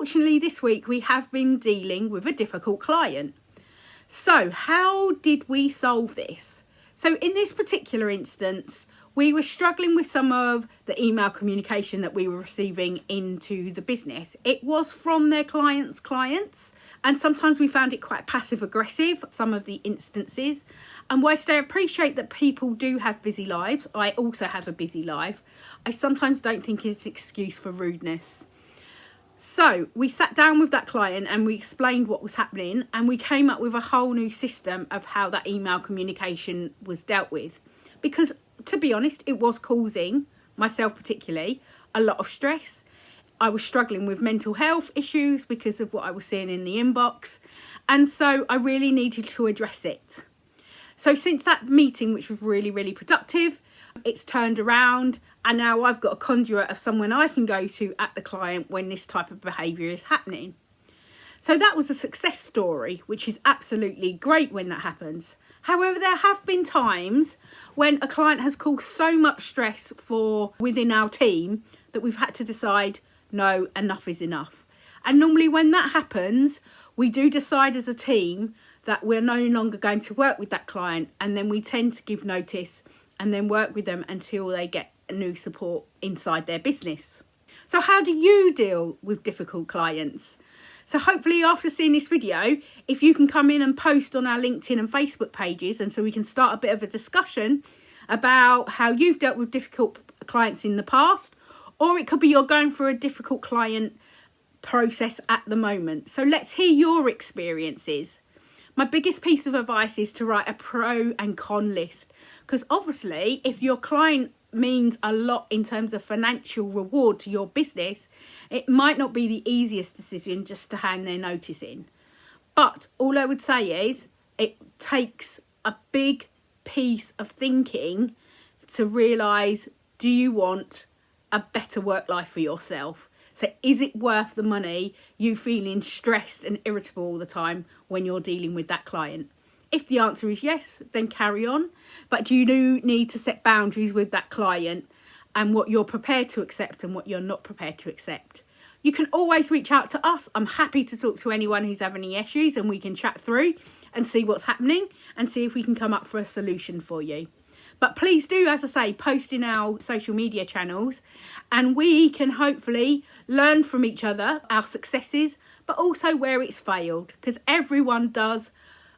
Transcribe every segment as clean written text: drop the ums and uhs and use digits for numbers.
unfortunately this week we have been dealing with a difficult client. So how did we solve this? So in this particular instance, we were struggling with some of the email communication that we were receiving into the business. It was from their clients, and sometimes we found it quite passive aggressive, some of the instances. And whilst I appreciate that people do have busy lives, I also have a busy life, I sometimes don't think it's an excuse for rudeness. So we sat down with that client and we explained what was happening, and we came up with a whole new system of how that email communication was dealt with. Because to be honest, it was causing myself particularly a lot of stress. I was struggling with mental health issues because of what I was seeing in the inbox. And so I really needed to address it. So since that meeting, which was really, really productive, it's turned around, and now I've got a conduit of someone I can go to at the client when this type of behaviour is happening. So that was a success story, which is absolutely great when that happens. However, there have been times when a client has caused so much stress within our team that we've had to decide, no, enough is enough. And normally when that happens, we do decide as a team that we're no longer going to work with that client, and then we tend to give notice and then work with them until they get a new support inside their business. So how do you deal with difficult clients? So hopefully after seeing this video, if you can come in and post on our LinkedIn and Facebook pages, and so we can start a bit of a discussion about how you've dealt with difficult clients in the past, or it could be you're going through a difficult client process at the moment. So let's hear your experiences. My biggest piece of advice is to write a pro and con list, because obviously if your client means a lot in terms of financial reward to your business, it might not be the easiest decision just to hand their notice in. But all I would say is it takes a big piece of thinking to realise, do you want a better work life for yourself? So is it worth the money, you feeling stressed and irritable all the time when you're dealing with that client? If the answer is yes, then carry on. But you do need to set boundaries with that client and what you're prepared to accept and what you're not prepared to accept. You can always reach out to us. I'm happy to talk to anyone who's having any issues, and we can chat through and see what's happening and see if we can come up for a solution for you. But please do, as I say, post in our social media channels, and we can hopefully learn from each other, our successes, but also where it's failed, because everyone does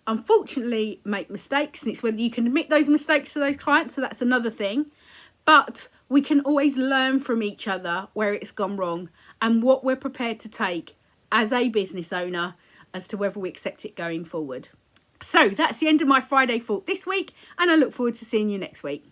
unfortunately make mistakes, and it's whether you can admit those mistakes to those clients, so that's another thing. But we can always learn from each other where it's gone wrong and what we're prepared to take as a business owner as to whether we accept it going forward. So that's the end of my Friday Thought this week, and I look forward to seeing you next week.